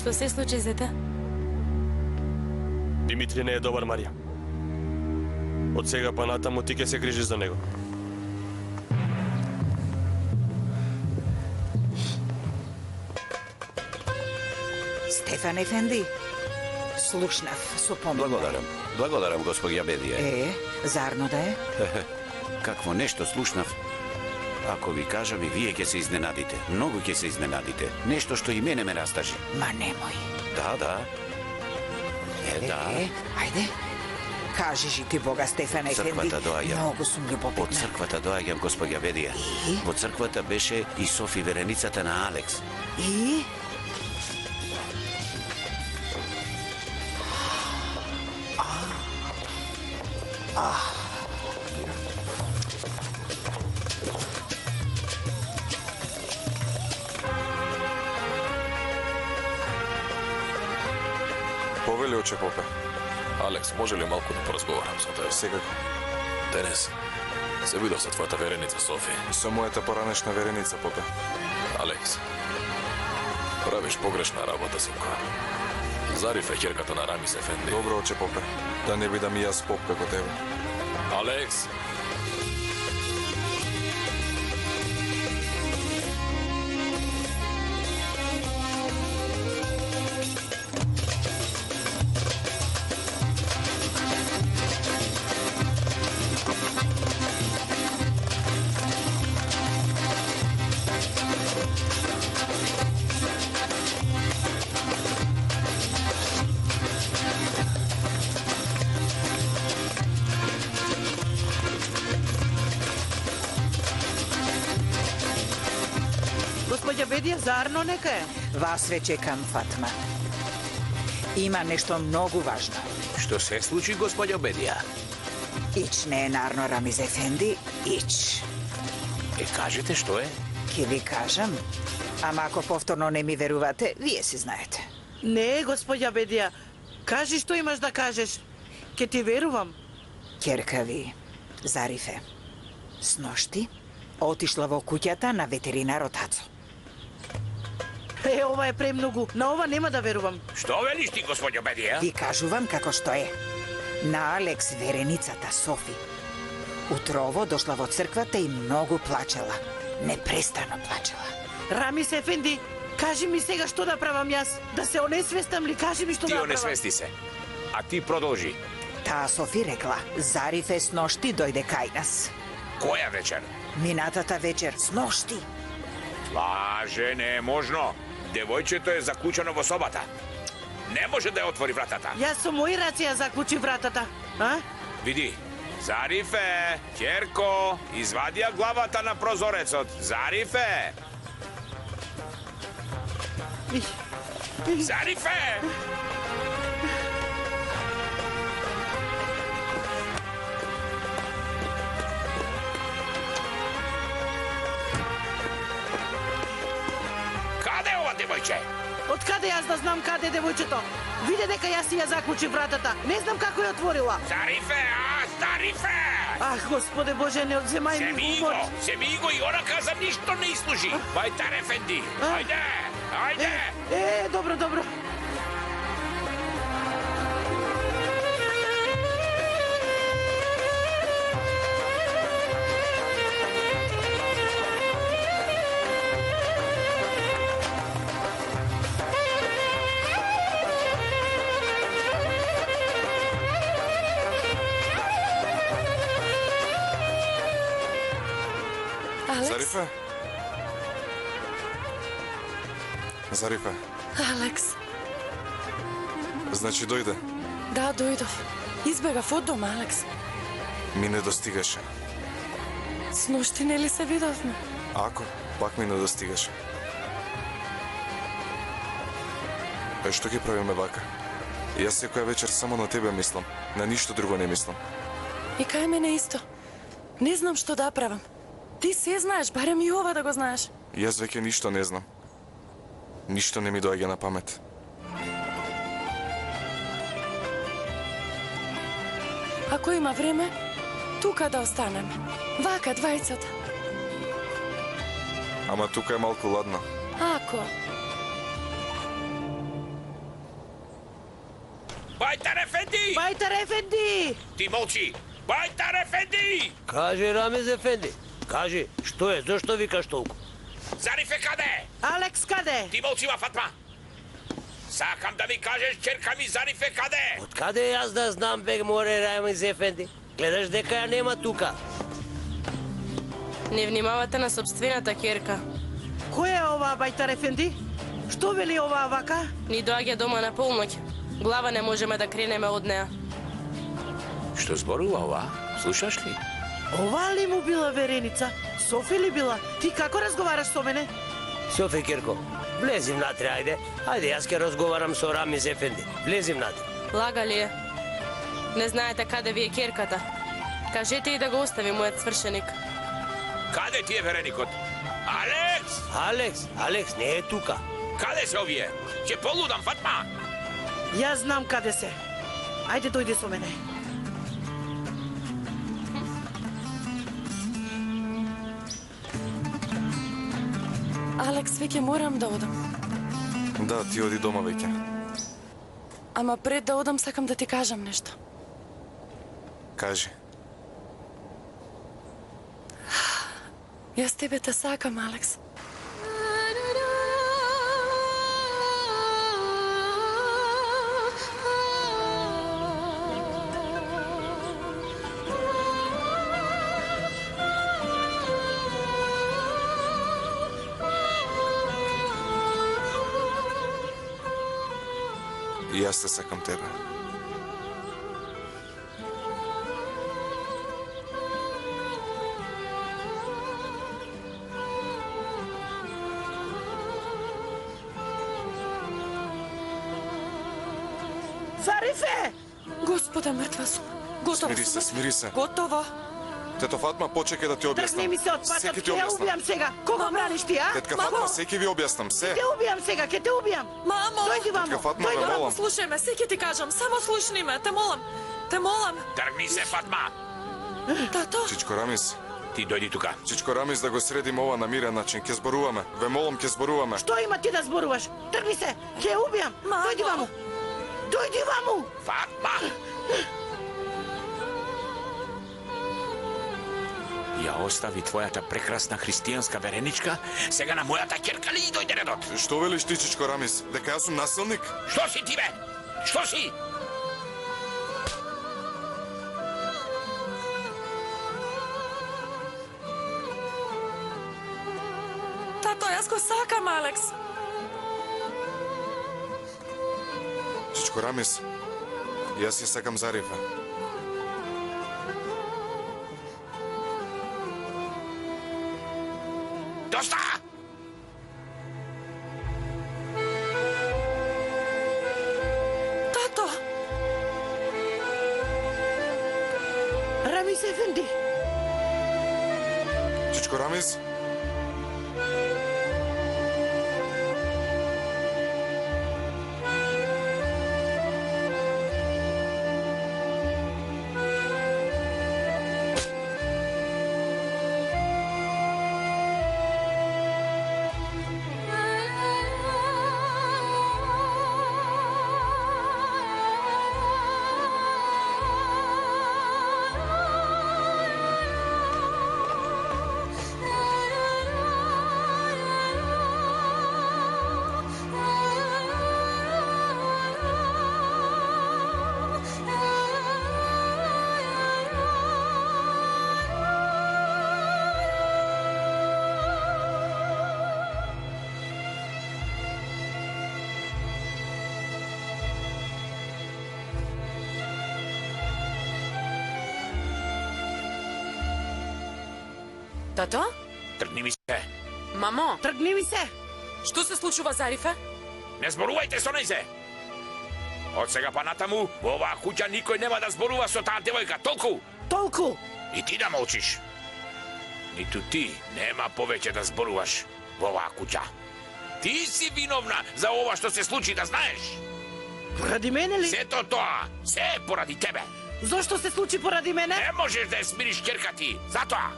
Што се случи, зета? Димитри не е добар, Марија. Од сега па натаму ти ќе се грижиш за него. Стефан Ефенди, слушнав со помина. Благодарам, господја Бедија. Зарно да е? Какво нешто слушнав? Ако ви кажам и вие ќе се изненадите. Многу ќе се изненадите. Нешто што и мене ме растажи. Ма немој. Да. Ајде. Кажи жи ти Бога, Стефан Ефенди. Црквата доаѓам. Многу сум љубопитна. Од црквата доаѓам, господја Бедија. Во црквата беше и Софи, вереницата на Алекс. И? Повели, оче попе. Алекс, може ли малку да поразговарам со тебе? Секако. Денес се видов со твојата вереница Софи. Со мојата поранешна вереница, попе. Алекс, правиш погрешна работа, синко. Зариф е ќерката на Рамис Ефенди. Добро, оче попе. Да не бидам и јас поп како тебе. Алекс! Господја Бедија, зарно нека е? Вас ве чекам, Фатма. Има нешто многу важно. Што се случи, господја Бедија? Ич не е нарно, Рамиз Ефенди, ич. Кажете што е? Ке ви кажам, ама ако повторно не ми верувате, вие си знаете. Не, господја Бедија. Кажи што имаш да кажеш. Ке ти верувам. Ќерка ви, Зарифе, сношти отишла во куќата на ветеринарот Ацо. Ова е премногу. На ова нема да верувам. Што велиш ти, господјо Бедија? Ви кажувам како што е. На Алекс вереницата Софи. Утрово дошла во црквата и многу плачела. Непрестано плачела. Рамис Ефенди, кажи ми сега што да правам јас? Да се онесвестам ли? Кажи ми што да правам. Ти онесвести се. А ти продолжи. Таа Софи рекла, Зарифе сношти дојде кај нас. Која вечер? Минатата вечер, сношти. Лаже, не е можно. Девојчето е заклучено во собата. Не може да ја отвори вратата. Јас со мои раци ја заклучи вратата. А? Види, Зарифе, ќерко, извадија главата на прозорецот. Зарифе! Зарифе! Каде е ова девојче? Откаде јас да знам каде е девојчето? Виде дека јас си ја заклучи вратата. Не знам како ја отворила. Зарифе, Зарифе! Ах, Господе Боже, не одземај ми умот. Се ми го и она каза ништо не изслужи. Бајтар Ефенди, ајде! Добро, добро. Зарифе? Зарифе? Алекс. Значи дојде? Да, дојдов. Избегав од дома, Алекс. Ми не достигаше. Сношти нели се видовме? Ако, пак ми не достигаше. Што ги правиме вака? Јас секоја вечер само на тебе мислам. На ништо друго не мислам. И кај мене исто. Не знам што да правам. Ти се знаеш, барем и ова да го знаеш. Јас веќе ништо не знам. Ништо не ми доаѓа на памет. Ако има време, тука да останеме. Вака, двајцата. Ама тука е малку ладно. Ако? Бајтар Ефенди! Бајтар Ефенди! Ти молчи! Бајтар Ефенди! Кажи, Рамиз Ефенди, кажи, што е, зошто викаш толку? Зарифе каде? Алекс каде? Ти молчива, Фатма! Сакам да ми кажеш, черка ми Зарифе каде? Од каде јас да знам, бег море Рамиз Ефенди? Гледаш дека ја нема тука. Не внимавате на собствената ќерка. Кој е ова Бајтар Ефенди? Што вели оваа вака? Ни доаѓа дома на полноќ. Глава не можеме да кренеме од неа. Што зборува ова? Слушаш ли? Ова ли му била Вереница? Софи ли била? Ти како разговараш со мене? Софи Кирко, влези внатре, ајде. Ајде, јас ќе разговарам со Рамиз Ефенди. Влези внатре. Лага ли е? Не знаете каде ви е ќерката. Кажете и да го остави мојот свршеник. Каде ти е вереникот? Алекс! Алекс не е тука. Каде се овие? Ќе полудам, Фатма! Јас знам каде се. Ајде, дојди со мене. Алекс, веќе морам да одам. Да, ти оди дома веќе. Ама пред да одам сакам да ти кажам нешто. Кажи. Јас тебе те сакам, Алекс. И јас те сакам тебе. Зарифе! Господе, мртва сум. Готово. Смири се, смири се. Готово. Тето Фатма, почекај да ти објаснам. Тргни ми се од Се патот, ќе ти ќе ја објаснам. убијам сега. Кога браниш ти, а? Тетка Фатма, се ќе ви објаснам, се. Те убијам сега, ќе те убијам. Мамо! Дојди вамо. Тетка Фатма, Дојди ве вамо. молам. Слушај ме, се ќе ти кажам. Само слушни ме, те молам. Те молам. Тргни се, Фатма! Тато, Чичко Рамис, Ти дојди тука. Чичко Рамис, да го средиме ова на мирен начин. Ќе зборуваме. Ве молам, ќе зборуваме. Што има ти да зборуваш? Тргни се, ќе ја убијам. Мамо. Дојди вамо. Дојди вамо. Фатма! Ја остави твојата прекрасна христијанска вереничка, сега на мојата ќерка ли дојде редот? Што велиш ти, Чичко Рамис? Дека јас сум насилник? Што си ти, бе? Што си? тато, јас го сакам, Алекс. Чичко Рамис, јас ја сакам Зарифа. Доста! Тато, Рамис Ефенди. Чичко Рамис? тато? Тргни ми се. Мамо, Тргни ми се. што се случува, Зарифе? Не зборувајте со нејзе. Од сега па натаму, во оваа куќа никој нема да зборува со таа девојка, толку. Толку. И ти да молчиш. Ниту ти нема повеќе да зборуваш во оваа куќа. Ти си виновна за ова што се случи, да знаеш. Поради мене ли? Сето тоа, се е поради тебе. Зошто се случи поради мене? Не можеш да ја смириш ќерка ти, затоа.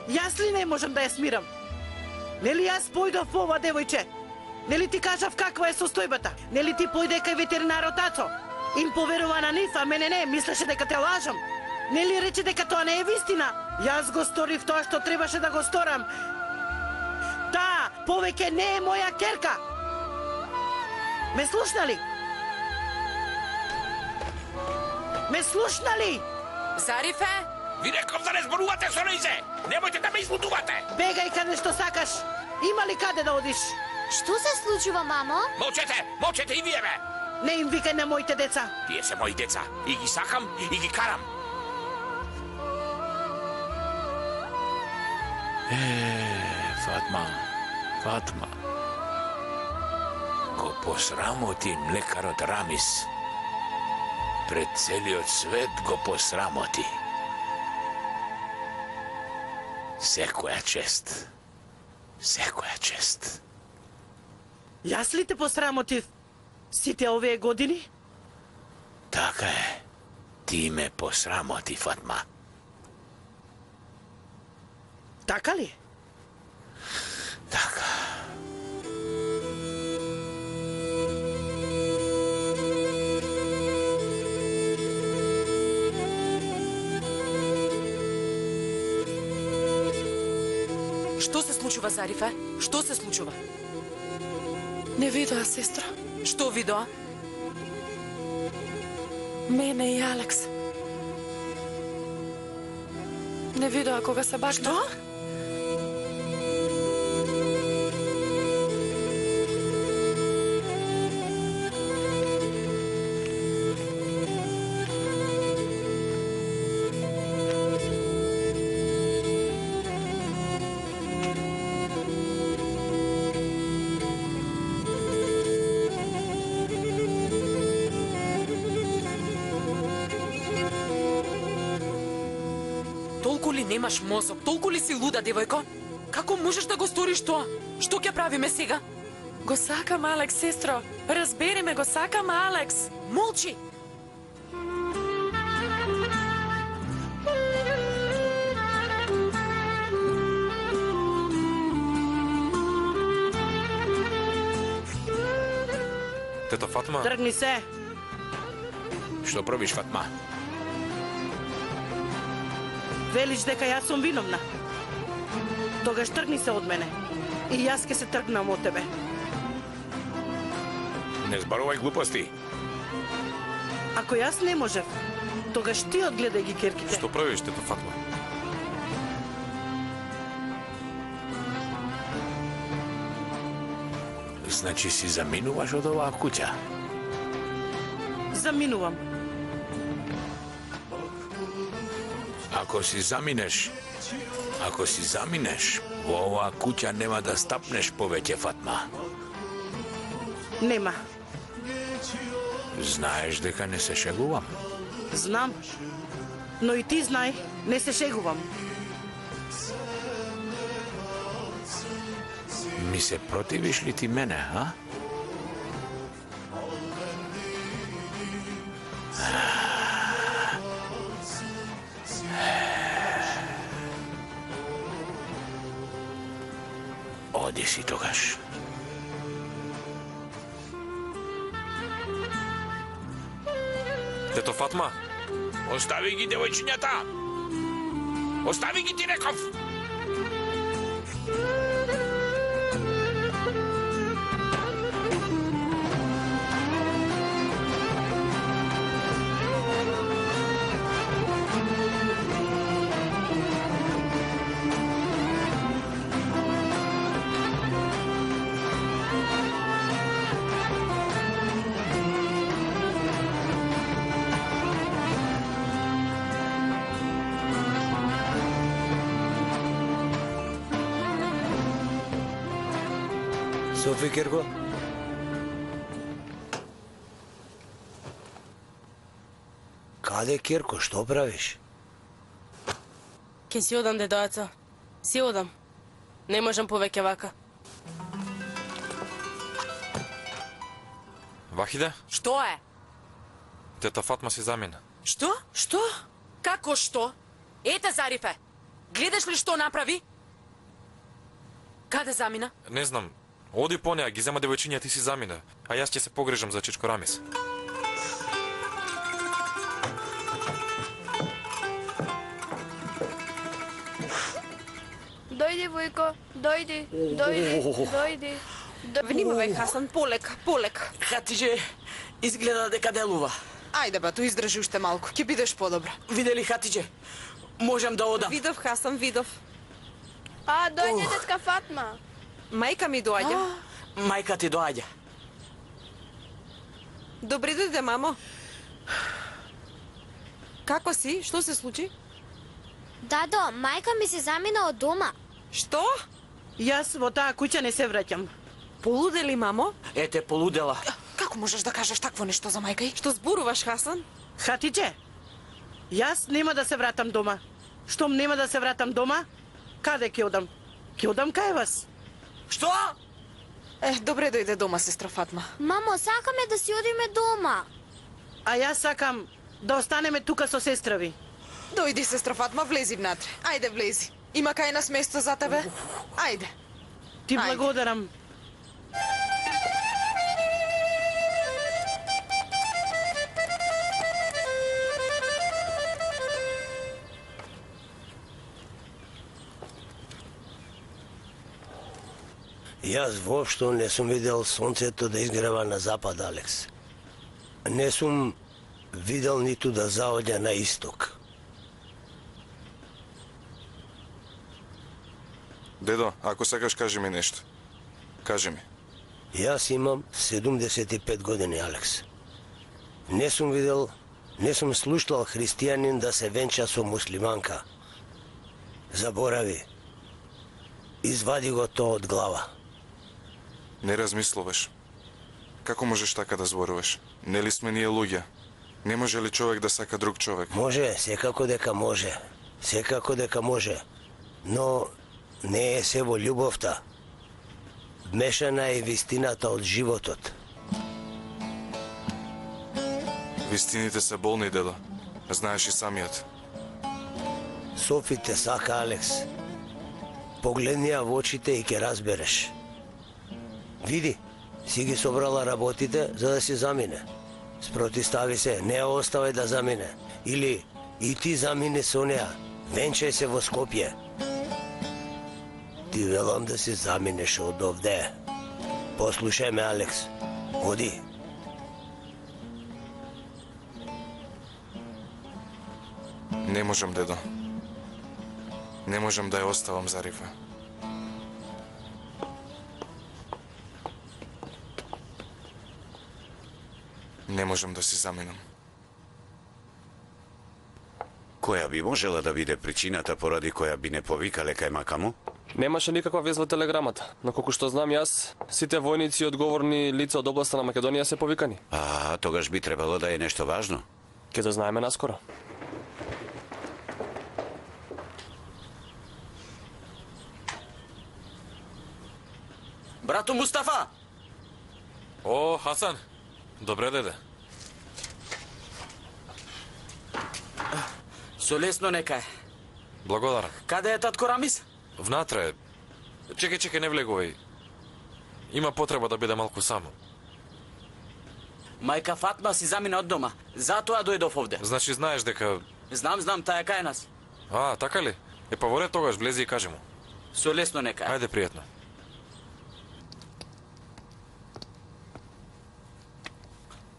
Јас ли не можам да ја смирам? Нели јас појдов по ова девојче? Нели ти кажав каква е состојбата? Нели ти појде кај ветеринарот Ацо? Им поверува на нив, а мене не, мислеше дека те лажам. Нели рече дека тоа не е вистина? Јас го сторив тоа што требаше да го сторам. Таа повеќе не е моја керка. Ме слушна ли? Ме слушна ли? Зарифе? Ви реков да не зборувате со нејзе! Немојте да ме излудувате! Бегај каде што сакаш. Има ли каде да одиш? Што се случува, мамо? Молчете! Молчете и вие, бе! Не им викај на моите деца. Тие се мои деца. И ги сакам, и ги карам. Фатма. Го посрамоти млекарот Рамис. Пред целиот свет го посрамоти. Секоја чест. Секоја чест. Јас ли те посрамотив сите овие години? Така е. Ти ме посрамоти, Фатма. Така ли? Така. Што се случува, Зарифе? Што се случува? Не видоа, сестро. Што видоа? Мене и Алекс. Не видоа кога се бакна. Што? Толку ли немаш мозок? Толку ли си луда, девојко? Како можеш да го сториш тоа? Што ќе правиме сега? Го сакам, Алекс, сестро. Разбери ме, го сакам, Алекс. Молчи! Тето Фатма, Тргни се. Што правиш, Фатма? Велиш дека јас сум виновна. Тогаш тргни се од мене. И јас ке се тргнам од тебе. Не зборувај глупости. Ако јас не можев, тогаш ти одгледај ги керките. што правиш, тето Фатма? Значи си заминуваш од оваа куќа? Заминувам. Ако си заминеш во оваа куќа нема да стапнеш повеќе, Фатма. Нема. Знаеш дека не се шегувам. Знам. Но и ти знај, не се шегувам. Ми се противиш ли ти мене, а? Оди си тогаш. Тето Фатма, Остави ги девојчињата! Остави ги, ти реков! Софи, керко? Каде, керко, што правиш? Ке си одам, дедојаца. Си одам. Не можам повеќе вака. Вахиде, Што е? тето Фатма си замина. Што? Што? Како што? Ете, Зарифе, гледаш ли што направи? Каде замина? Не знам, оди по неа, ги зема девојчиња, ти си замина, а јас ќе се погрежам за Чичко Рамис. девојко, дојди. Внимавај, Хасан, полека, полека. Хатиџе, изгледа дека делува. Ајде, бато, издржи уште малку, ќе бидеш подобра. Видели, Хатиџе? Можам да одам. Видов, Хасан, видов. Дојде тетка Фатма. Мајка ми доаѓа. Мајка ти доаѓа. Добри дојде, мамо. Како си? Што се случи? Дадо, мајка ми се замина од дома. Што? Јас во таа куќа не се враќам. Полудели, мамо? Ете, полудела. Како можеш да кажеш такво нешто за мајка? Што зборуваш, Хасан? Хатиџе, јас нема да се вратам дома. Штом нема да се вратам дома, каде ќе одам? Ќе одам кај вас. Што? Добре дојде дома, сестра Фатма. Мамо, сакаме да си одиме дома. А јас сакам да останеме тука со сестра ви. Дојди, сестра Фатма, влези внатре. Ајде, влези. Има кај нас место за тебе? Ајде. Ти благодарам. Јас воопшто не сум видел сонцето да изгрева на запад, Алекс. Не сум видел ниту да заоѓа на исток. Дедо, ако сакаш, кажи ми нешто. Кажи ми. Јас имам 75 години, Алекс. Не сум видел, не сум слушнал христијанин да се венча со муслиманка. Заборави. Извади го тоа од глава. Не размислуваш. Како можеш така да зборуваш? Нели сме ние луѓе? Не може ли човек да сака друг човек? Може, секако дека може. Секако дека може. Но не е се во љубовта. Вмешана е вистината од животот. Вистините се болни, дедо. Знаеш и самиот. Софи те сака, Алекс. Погледни ја во очите и ќе разбереш. Види, си ги собрала работите за да си замине. Спротистави се, не ја оставај да замине. Или и ти замине со неа. Венчај се во Скопје. Ти велам да си заминеш од овде. Послушај ме, Алекс. Оди. Не можам, дедо. Не можам да ја оставам Зарифа. Не можам да си заминам. Која би можела да биде причината поради која би не повикале кај мака му? Немаше никаква вест во телеграмата, но колку што знам јас, сите војници и одговорни лица од областа на Македонија се повикани. Тогаш би требало да е нешто важно. Ќе дознаеме наскоро. Брато Мустафа! О, Хасан, добре деде. Со лесно нека е. Благодарам. Каде е татко Рамис? Внатре. Чекај, не влегувај. Има потреба да биде малку само. Мајка Фатма си замина од дома. Затоа дојдов овде. Значи знаеш дека... Знам, таа е кај нас. Така ли? Па во ред тогаш, влези и кажи му. Со лесно нека е. Ајде, пријатно.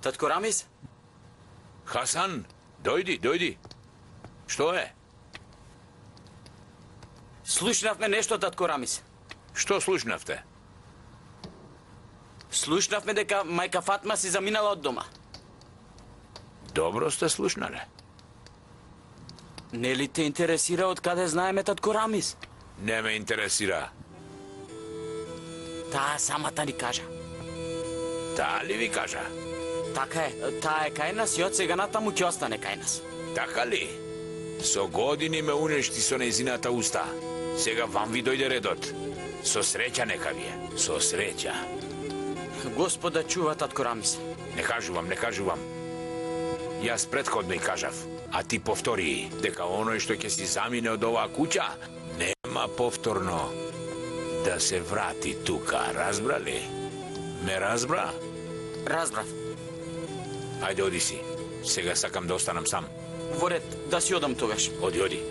Татко Рамис? Хасан, дојди. Што е? Слушнавме нешто, татко Рамис. Што слушнавте? Слушнавме дека мајка Фатма си заминала од дома. Добро сте слушнале. Нели те интересира од каде знаеме татко Рамис? Не ме интересира. Таа самата ни кажа. Таа ли ви кажа? Така е, таа е кај нас и од сега натаму ќе остане кај нас. Така ли? Со години ме унешти со нејзината уста. Сега вам ви дојде редот. Со среќа нека ви е. Со среќа. Господа чува, татко Рамис. Не кажувам. Јас претходно и кажав, а ти повтори дека оној што ќе си замине од оваа куќа нема повторно да се врати тука, разбрали? Ме разбра? Разбрав. Ајде, оди си. Сега сакам да останам сам. Во ред, да си одам тогаш. Оди.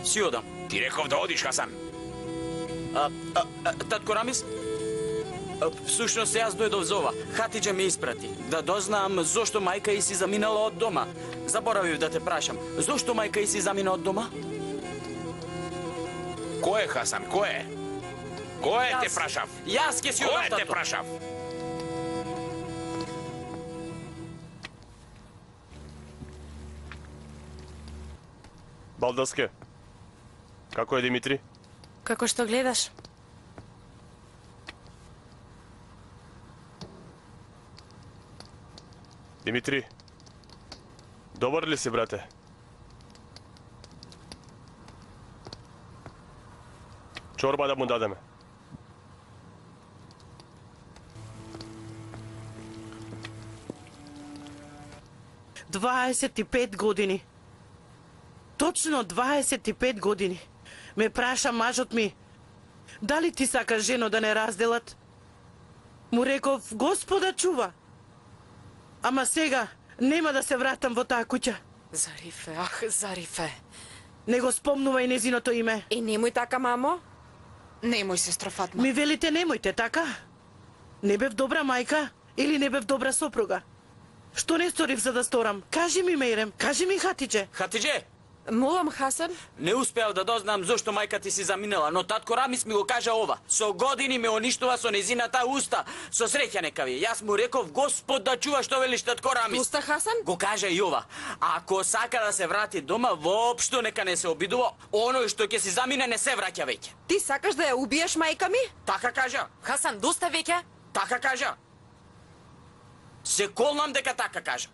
Си одам. Ти реков да одиш, Хасан. Татко Рамис, всушност јас дојдов за ова. Хатиџа ме испрати да дознаам зошто мајка и си заминала од дома. Заборавив да те прашам, зошто мајка и си замина од дома? Кој е, Хасан, кој е? Кој е, те прашав? Јас ке си одам, Кој е, те прашав? Балдаске, како е Димитри? Како што гледаш? Димитри, добар ли си, брате? Чорба да му дадеме. Дваесет и 25 години. Точно 25 години. Ме праша мажот ми, дали ти сакаш жено да не разделат? Му реков, Господа чува. Ама сега нема да се вратам во таа куќа. Зарифе, Зарифе. Не го спомнувај незиното име. И немој така, мамо. Немој, сестра Фатма. Ми велите немојте, така? Не бев добра мајка или не бев добра сопруга? Што не сторив за да сторам? Кажи ми, Мејрем, кажи ми, Хатиџе. Хатиџе, Молам, Хасан. не успеав да дознам зошто мајка ти си заминала, но татко Рамис ми го кажа ова. Со години ме уништува со незината уста. Со среќа нека ви. Јас му реков, Господ да чува што велиш татко Рамис. Уста, Хасан? Го кажа и ова. Ако сака да се врати дома, воопшто нека не се обидува. Оној што ќе си замине не се враќа веќе. Ти сакаш да ја убиеш мајка ми? Така кажа. Хасан, доста веќе? Така кажа. Се колнам дека така кажа.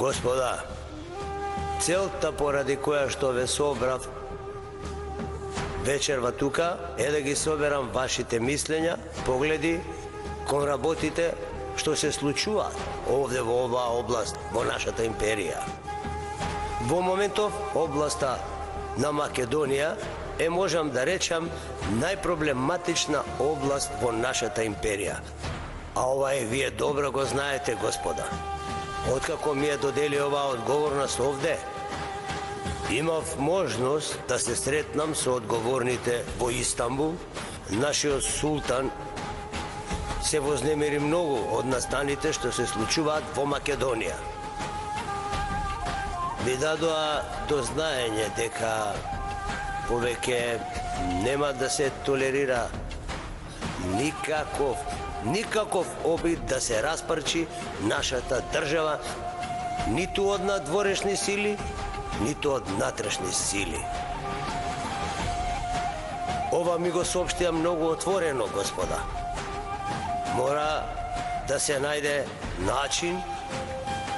Господа, целта поради која што ве собрав вечерва тука е да ги соберам вашите мислења, погледи кон работите што се случуваат овде во оваа област, во нашата империја. Во моментов областа на Македонија е, можам да речам, најпроблематична област во нашата империја. А ова е, вие добро го знаете, господа. Откако ми е додели оваа одговорност овде, имав можност да се сретнам со одговорните во Истанбул. Нашиот султан се вознемири многу од настаните што се случуваат во Македонија. Ви дадоа до знаење дека повеќе нема да се толерира никаков обид да се распарчи нашата држава, ниту од надворешни сили, ниту од натрешни сили. Ова ми го соопштија многу отворено, господа. Мора да се најде начин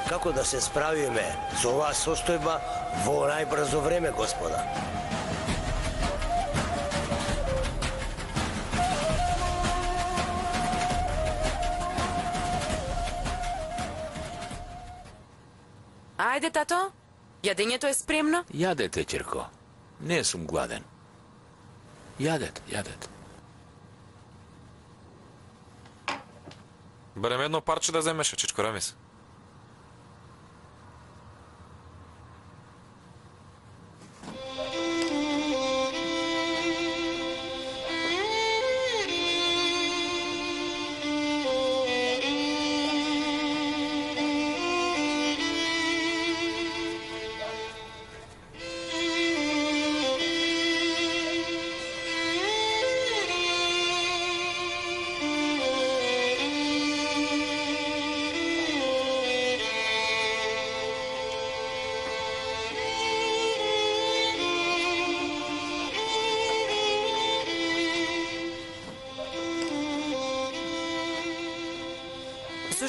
како да се справиме со оваа состојба во најбрзо време, господа. Ајде, тато, јадењето е спремно? Јадете, ќерко. Не сум гладен. Јадете, јадете. Барем едно парче да земеше, чичко Рамис.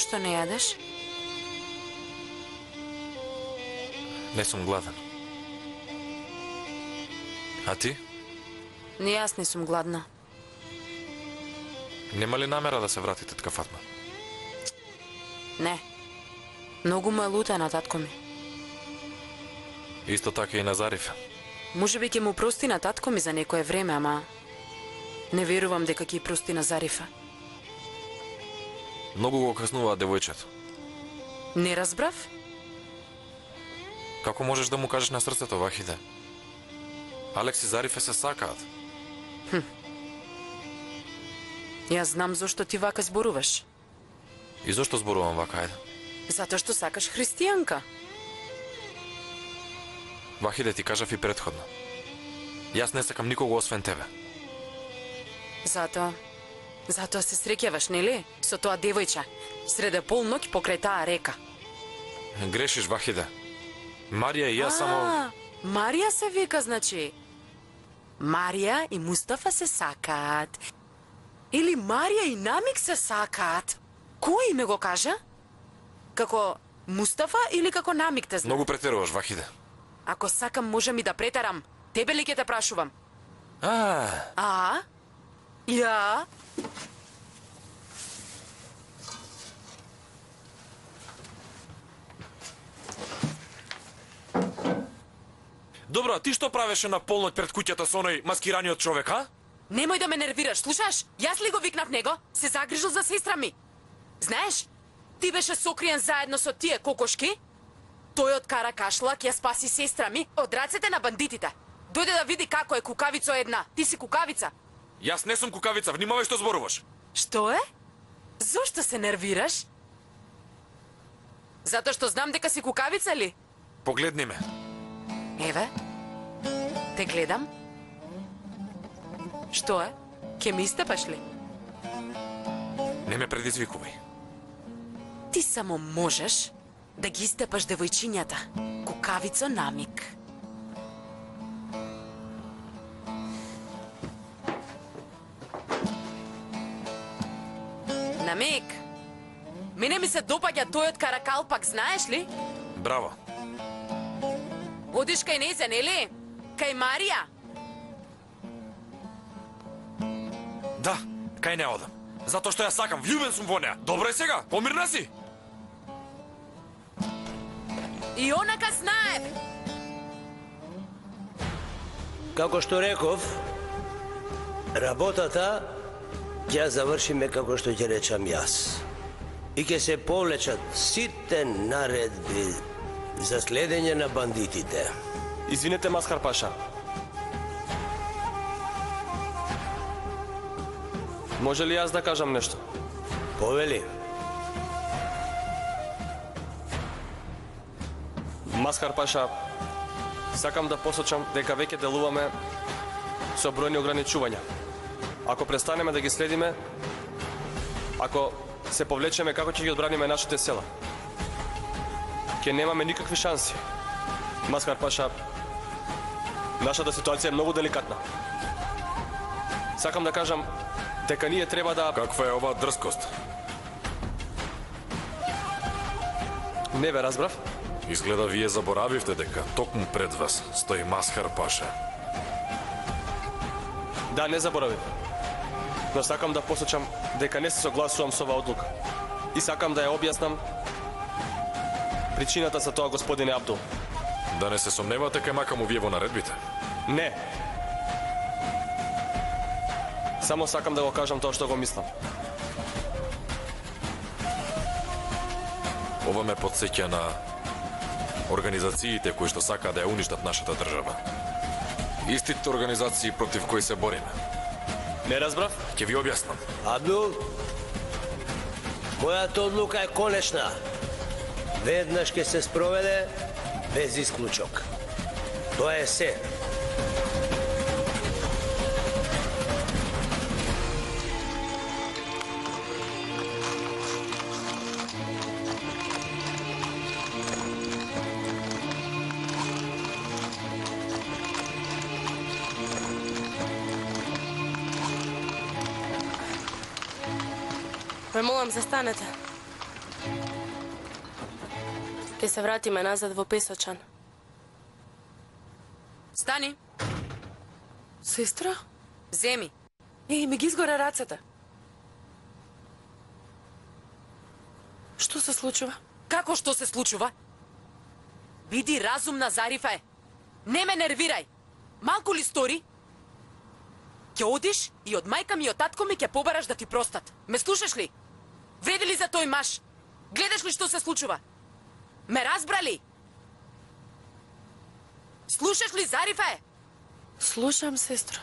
Зошто не јадеш? Не сум гладен. А ти? Не, јас не сум гладна. Нема ли намера да се вратите така, Фатма? Не. Многу му е лута на татко ми. Исто така и на Зариф. Може би ќе му прости на татко ми за некое време, ама не верувам дека ќе прости на Зарифа. Многу го каснува девојчето. Не разбрав? Како можеш да му кажеш на срцето, Вахиде? Алекс и Зарифе се сакаат. Јас знам зошто ти вака зборуваш. И зошто зборувам вака, ајде? Затоа што сакаш христијанка. Вахиде, ти кажав и претходно. Јас не сакам никого освен тебе. Затоа се среќаваш, нели? Со тоа девојче, среде полноќ покрај таа река. Грешиш, Вахиде. Марија и јас само... Марија се вика, значи. Марија и Мустафа се сакаат. Или Марија и Намик се сакаат. Кој име го кажа? Како Мустафа или како Намик те знам? Многу претеруваш, Вахиде. Ако сакам, можем и да претерам. Тебе ли ќе те прашувам? Ја? Добро, ти што правеше на полноќ пред куќата со оној маскираниот човек, а? Немој да ме нервираш, слушаш? Јас ли го викнав него? Се загрижил за сестра ми. Знаеш, ти беше сокриен заедно со тие кокошки. Тој откара кашлак, ја спаси сестра ми од рацете на бандитите. Дојде да види како е кукавица една. Ти си кукавица. Јас не сум кукавица, внимавај што зборуваш. Што е? Зошто се нервираш? Затоа што знам дека си кукавица ли? Погледни ме. Еве, те гледам. Што е? Ке ми истепаш ли? Не ме предизвикувај. Ти само можеш да ги истепаш девојчињата. Кукавица Намик. Намик, мене ми се допаѓа тој од Каракалпак, знаеш ли? Браво. Одиш кај незе, нели? Кај Марија? Да, кај не одам. Затоа што ја сакам, влюбен сум во неа. Добро е сега, помирна си. И онака знаев. Како што реков, работата ќе завршиме како што ќе речам јас. И ќе се повлечат сите наредби за следење на бандитите. Извинете, Маскар Паша. Може ли јас да кажам нешто? Повели. Маскар Паша, сакам да посочам дека веќе делуваме со бројни ограничувања. Ако престанеме да ги следиме, ако се повлечеме, како ќе ги одбраниме нашите села? Ќе немаме никакви шанси. Маскар Паша, нашата ситуација е многу деликатна. Сакам да кажам дека ние треба да... Каква е оваа дрскост? Не ве разбрав. Изгледа вие заборавивте дека токму пред вас стои Маскар Паша. Да, не заборавив. Но сакам да посочам дека не се согласувам со оваа одлука. И сакам да ја објаснам причината за тоа, господине Абдул. Да не се сомневате кај макам вие во наредбите? Не. Само сакам да го кажам тоа што го мислам. Ова ме потсеќа на организациите кои што сакаат да ја уништат нашата држава. Истите организации против кои се бориме. Не разбрав? Ќе ви објаснам. Абдул, мојата одлука е конечна. Веднаш ќе се спроведе без исклучок. Тоа е се. Ме молам, застанете. Ке се вратиме назад во Песочан. Стани. Сестра? Земи. Ми ги изгоре рацете. Што се случува? Како што се случува? Биди разумна, Зарифе. Не ме нервирај. Малку ли стори? Ќе одиш и од мајка ми и од татко ми ќе побараш да ти простат. Ме слушаш ли? Вреди ли за тој маш? Гледаш ли што се случува? Ме разбрали? Слушаш ли, Зарифе? Слушам, сестра.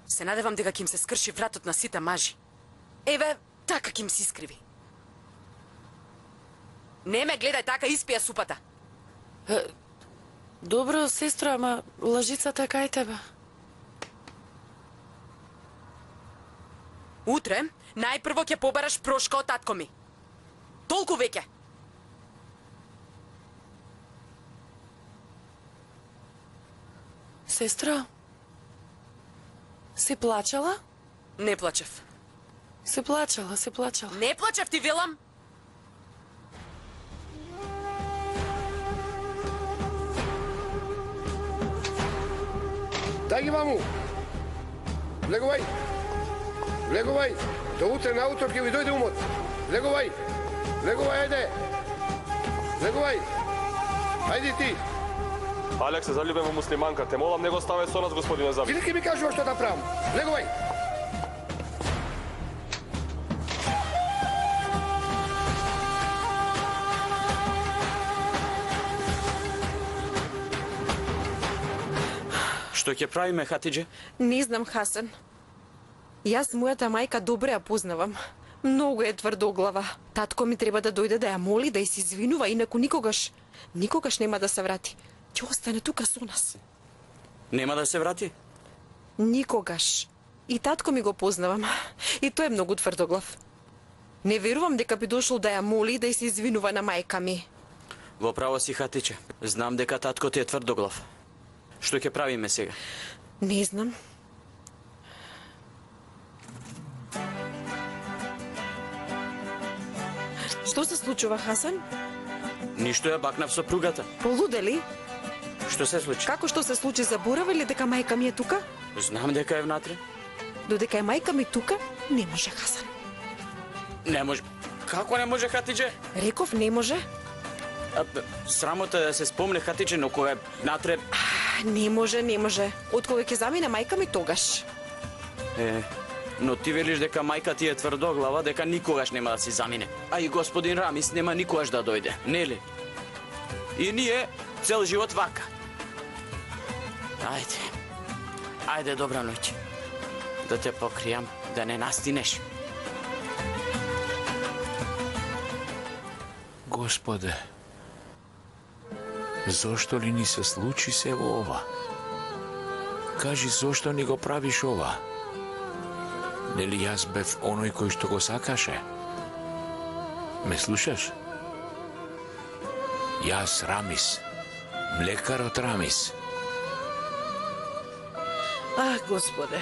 Се надевам дека ќе им се скрши вратот на сите мажи. Еве, така ќе им се искриви. Не ме гледај така, испија супата. Добро, сестра, ама лажицата кај тебе. Утре, најпрво ќе побараш прошка од татко ми. Толку веќе. Сестра, си плачала? Не плачев. Си плачала, си плачала. Не плачев, ти велам. Дај ги, маму! Влегувај! Влегувај! До утре на утро ќе ви дојде умот. Влегувај! Влегувај, ајде! Влегувај! Ајде ти! Алекс е заљубен во муслиманка. Те молам, не го ставај со нас, господине Забит. Или ќе ми кажува што да правам. Влегувај! Што ќе правиме, Хатидже? Не знам, Хасан. Јас мојата мајка добре ја познавам. Многу е тврдоглава. Татко ми треба да дојде да ја моли, да ја се извинува, инаку никогаш нема да се врати. Ќе остане тука со нас. Нема да се врати? Никогаш. И татко ми го познавам. И тој е многу тврдоглав. Не верувам дека би дошол да ја моли, да ја се извинува на мајка ми. Во право си, Хатиче. Знам дека татко ти е тврдоглав. Што ќе правиме сега? Не знам. Што се случува, Хасан? Ништо, ја бакнав сопругата. Полуде ли? Што се случи? Како што се случи, заборави ли дека мајка ми е тука? Знам дека е внатре. Додека е мајка ми тука, не може, Хасан. Не може. Како не може, Хатидже? Реков не може. Срамота е да се спомне, Хатидже, но кога е натре... Не може. Од кога ќе замине мајка ми тогаш. Но ти велиш дека мајка ти е тврдоглава, дека никогаш нема да си замине. А и господин Рамис нема никогаш да дојде, нели? И ние цел живот вака. Ајде, добра ноќ. Да те покријам, да не настинеш. Господе, зошто ли ни се случи се ова? Кажи, зошто ни го правиш ова? Нели јас бев оној кој што го сакаше? Ме слушаш? Јас Рамис, млекарот Рамис. Господе.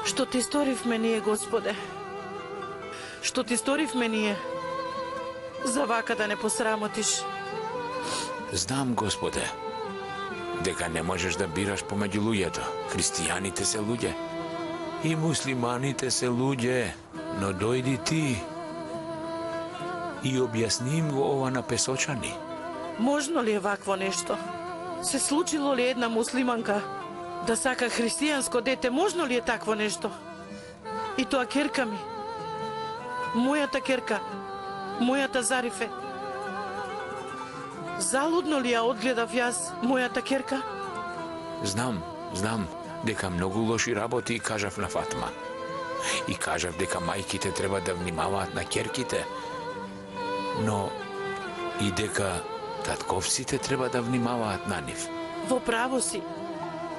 Што ти сторивме ние, Господе? Што ти сторивме ние? За вака да не посрамотиш. Знам, Господе, дека не можеш да бираш помеѓу луѓето. Христијаните се луѓе и муслиманите се луѓе, но дојди ти и објасни им го ова на Песочани. Можно ли е вакво нешто? Се случило ли една муслиманка да сака христијанско дете? Можно ли е такво нешто? И тоа керка ми. Мојата керка. Мојата Зарифе. Залудно ли ја одгледав јас, мојата керка? Знам дека многу лоши работи кажав на Фатма. И кажав дека мајките треба да внимаваат на керките, но и дека татковците треба да внимаваат на нив. Во право си.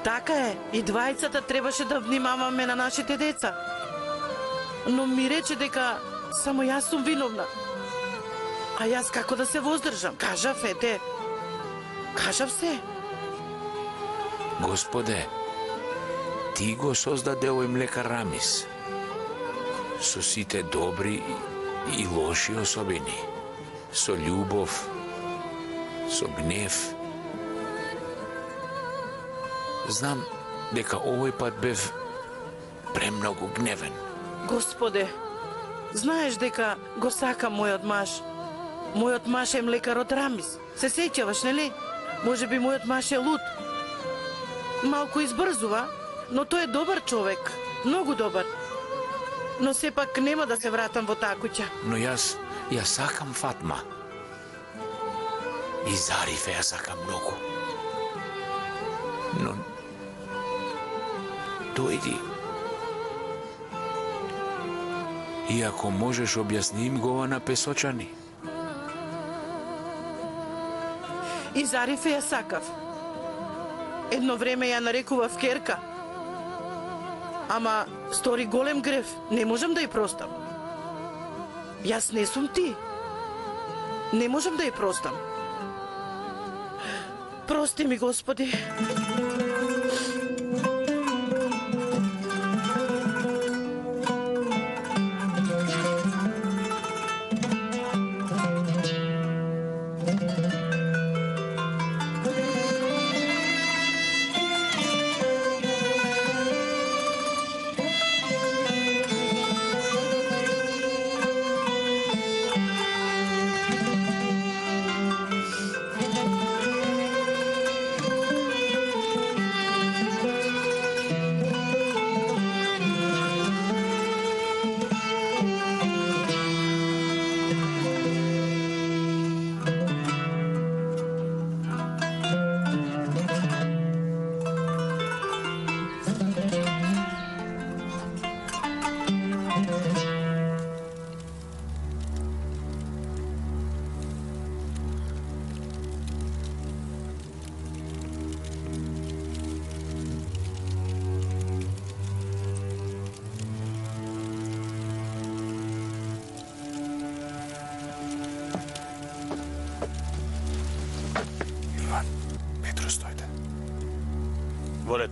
Така е, и двајцата требаше да внимаваме на нашите деца. Но ми рече дека само јас сум виновна. А јас како да се воздржам? Кажав, кажав се. Господе, ти го создаде овој млекар Рамис со сите добри и лоши особини. Со љубов, со гнев. Знам дека овој пат бев премногу гневен. Господе, знаеш дека го сакам мојот маж. Мојот маж е млекар од Рамис. Се сеќаваш, нели? Може би мојот маж е луд. Малку избрзува, но тој е добар човек. Многу добар. Но сепак нема да се вратам во таа куќа. Но јас сакам Фатма. И Зарифе ја сакам многу. Но дојди. И ако можеш, објасни им го на Песочани. И Зарифе ја сакав. Едно време ја нарекував керка. Ама стори голем грев. Не можам да ја простам. Јас не сум ти. Не можам да ја простам. Прости ми, Господи. Во ред.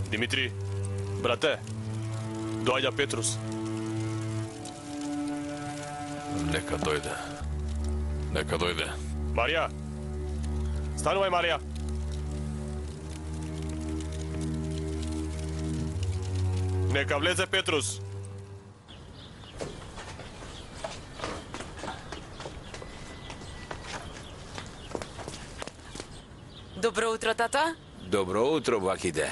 Димитри, брате, доаѓа Петрус. Нека дојде. Марија! Станувај, Марија! Нека влезе Петрус. Добро утро, тата. Добро утро, Бакиде.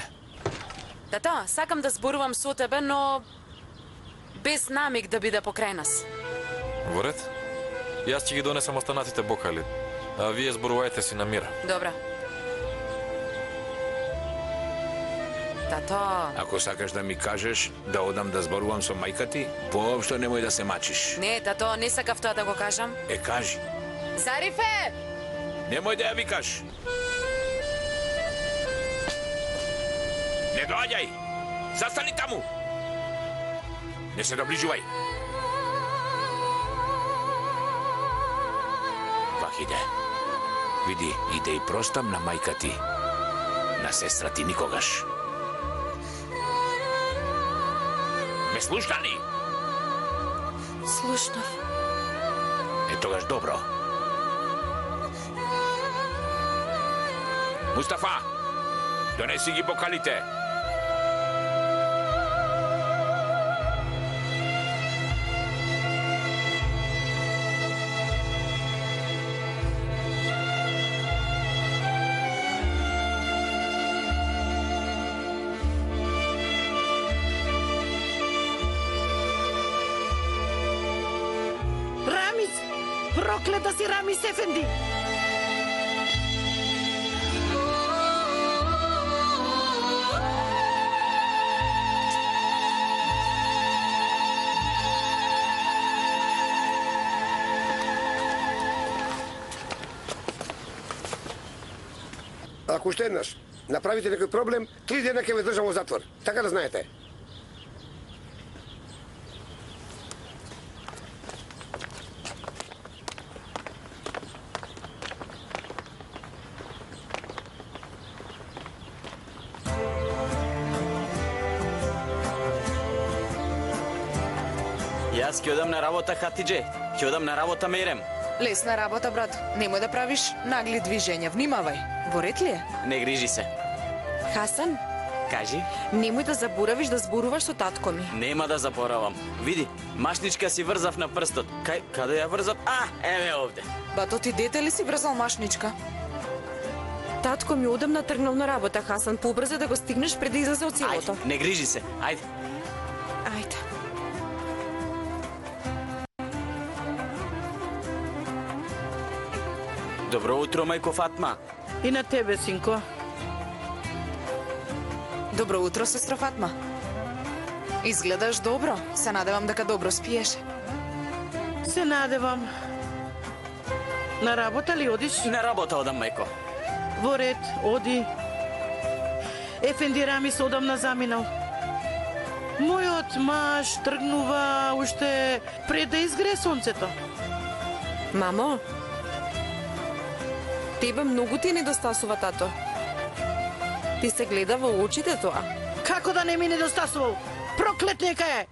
Тата, сакам да зборувам со тебе, но без намиг да биде покрај нас. Во ред? Јас ќе ги донесам останатите бокали, а вие зборувајте си на мир. Добра. Тато... Ако сакаш да ми кажеш да одам да зборувам со мајка ти, воопшто немој да се мачиш. Не, тато, не сакав тоа да го кажам. Кажи. Зарифе! Немој да ја викаш. Не доаѓај! Застани таму! Не се доближувај! Вахиде, види, и да и простам на мајка ти, на сестра ти никогаш. Ме слушна ли? Слушнав. Тогаш добро. Мустафа, донеси ги бокалите. Проклета си, Рамис ефенди! Ако уште еднаш направите некој проблем, 3 дена ќе ве држам во затвор. Така да знаете. Јас ќе одам на работа, Хатидже. Ќе одам на работа, Мерем. Лесна работа, брат. Немој да правиш нагли движења. Внимавај. Во ред ли е? Не грижи се. Хасан, Кажи. немој да заборавиш да зборуваш со татко ми. Нема да заборавам. Види, машничка си врзав на прстот. Каде ја врзав? Еве овде. Бато ти дете ли си врзал машничка? Татко ми одамна тргнал на работа, Хасан. Побрзо да го стигнеш пред да излезе од селото. Ајде, не грижи се. Ајде. Ајде. Добро утро, мајко Фатма. И на тебе, синко. Добро утро, сестро Фатма. Изгледаш добро. Се надевам дека добро спиеше. Се надевам. На работа ли одиш? На работа одам, мајко. Во ред, оди. Ефенди Рамис одамна заминал. Мојот маж тргнува уште пред да изгрее сонцето. Мамо, тебе многу ти недостасува тато. Ти се гледа во очите тоа. Како да не ми недостасувал? Проклет нека е!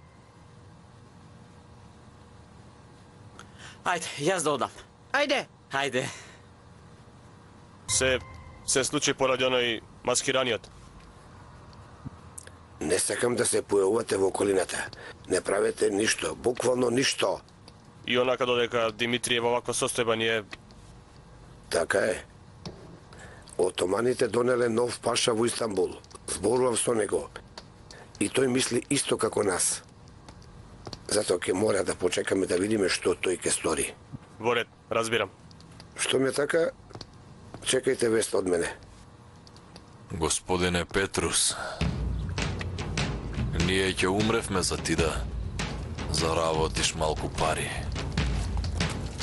Ајде, јас да одам. Ајде! Ајде. Се случи поради оној маскираниот. Не сакам да се појавувате во околината. Не правете ништо, буквално ништо. И онака додека Димитрije во ваква состојба ни е... Така е. Отоманите донеле нов паша во Истанбул. Зборував со него. И тој мисли исто како нас. Затоа ќе мора да почекаме да видиме што тој ќе стори. Во ред, разбирам. Што ме така, чекајте вест од мене. Господине Петрус, ние ќе умревме за ти да заработиш малку пари.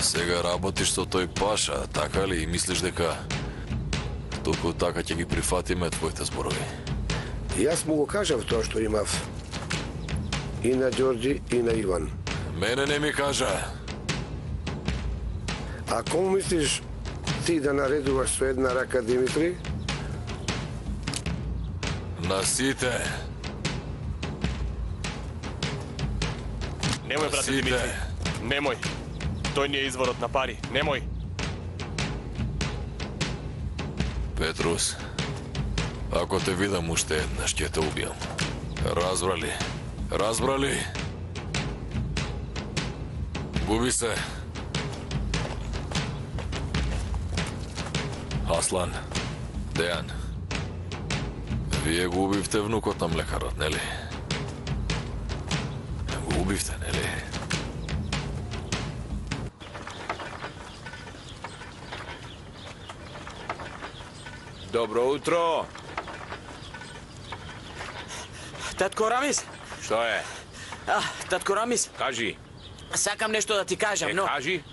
Сега работиш со тој паша, така ли? И мислиш дека токму така ќе ги прифатиме твоите зборови? Јас му го кажав тоа што имав. И на Ѓорѓи, и на Иван. Мене не ми кажа. А кому мислиш ти да наредуваш со една рака, Димитри? На сите. Немој, брате Димитри. Немој. Тој не е изворот на пари. Немој. Петрус, ако те видам уште еднаш, ќе те убијам. Разбрали? Разбрали? Губи се. Аслан, Дејан, вие го убивте внукот на млекарот, нели? Го убивте, нели? Добро утро. Татко Рамис? Што е? Татко Рамис? Кажи. Сакам нешто да ти кажам, но... Кажи.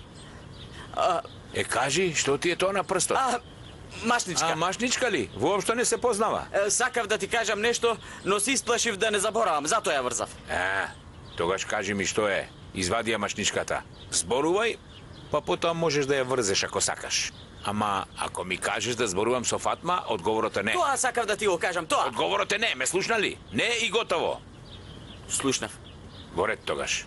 Кажи, што ти е тоа на прстот? Машничка. Машничка ли? Воопшто не се познава. Сакав да ти кажам нешто, но се исплашив да не заборавам, затоа ја врзав. Тогаш кажи ми што е. Извади ја машничката. Зборувај, па потоа можеш да ја врзеш ако сакаш. Ама, ако ми кажеш да зборувам со Фатма, одговорот е не. Тоа сакав да ти го кажам, тоа. Одговорот е не, ме слушна ли? Не и готово. Слушнав. Во ред тогаш.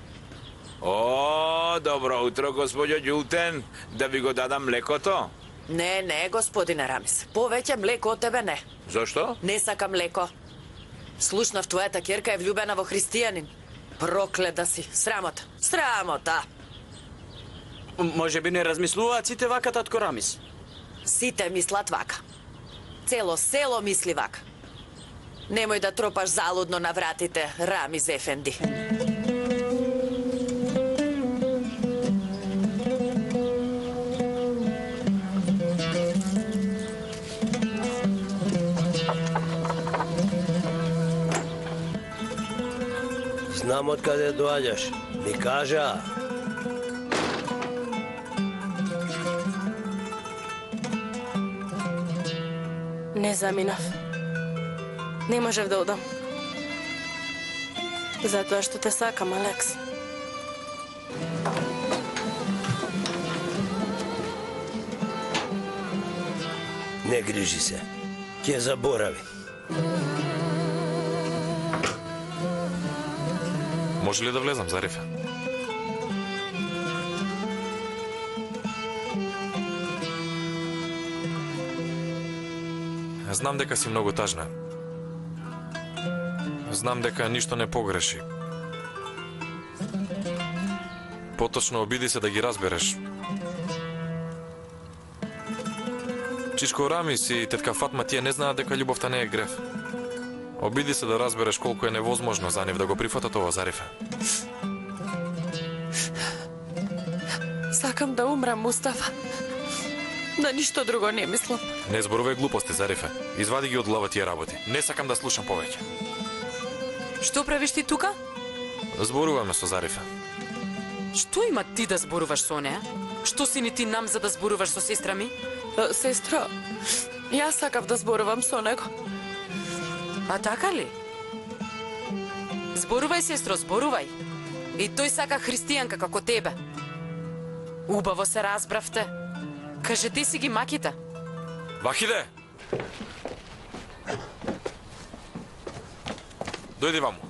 О, добро утро, господјо Ѓултен. Да ви го дадам млекото? Не, господине Рамис. Повеќе млеко од тебе не. Зошто? Не сакам млеко. Слушнав, твојата ќерка е влюбена во христијанин. Проклет да си. Срамота. Срамота. Може би не размислуваат сите вака, татко Рамис? Сите мислат вака. Цело село мисли вака. Немој да тропаш залудно на вратите, Рамис ефенди. Знам од каде доаѓаш. Ми кажа. Не заминав. Не можев да одам. Затоа што те сакам, Алекс. Не грижи се. Ќе заборави. Може ли да влезам, Зарифе? Знам дека си многу тажна. Знам дека ништо не погреши. Поточно обиди се да ги разбереш. Чичко Рамис и тетка Фатма тие не знаат дека љубовта не е грев. Обиди се да разбереш колку е невозможно за нив да го прифатат ова, Зарифе. Сакам да умрам, Мустафа. На ништо друго не мислам. Не зборувај глупости, Зарифе. Извади ги од глава тие работи. Не сакам да слушам повеќе. Што правиш ти тука? Зборуваме со Зарифе. Што има ти да зборуваш со неа? Што си ни ти нам за да зборуваш со сестра ми? Сестро, јас сакав да зборувам со него. А така ли? Зборувај, сестро, зборувај. И тој сака христијанка како тебе. Убаво се разбравте. Каже, ти си ги маките. Вахиде! Дојди ваму.